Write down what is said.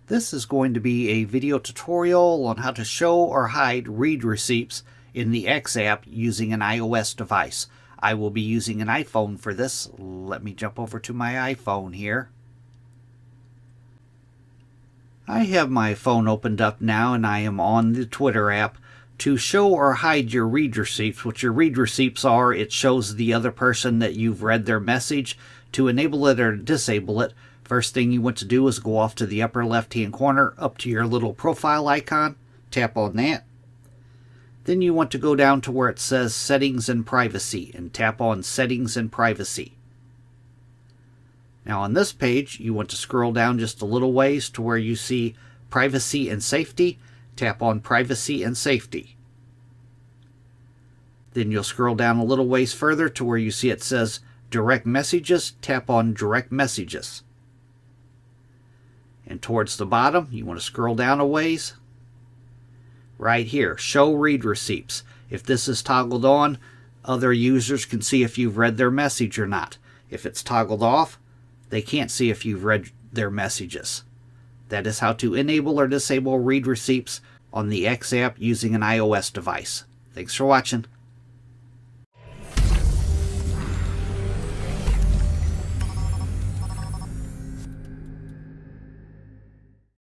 This is going to be a video tutorial on how to show or hide read receipts in the X app using an iOS device. I will be using an iPhone for this. Let me jump over to my iPhone here. I have my phone opened up now and I am on the Twitter app. To show or hide your read receipts, what your read receipts are, it shows the other person that you've read their message. To enable it or disable it, first thing you want to do is go off to the upper left hand corner up to your little profile icon, tap on that. Then you want to go down to where it says Settings and Privacy and tap on Settings and Privacy. Now on this page you want to scroll down just a little ways to where you see Privacy and Safety. Tap on Privacy and Safety. Then you'll scroll down a little ways further to where you see it says Direct Messages. Tap on Direct Messages. And towards the bottom, you want to scroll down a ways. Right here, Show Read Receipts. If this is toggled on, other users can see if you've read their message or not. If it's toggled off, they can't see if you've read their messages. That is how to enable or disable read receipts on the X app using an iOS device. Thanks for watching.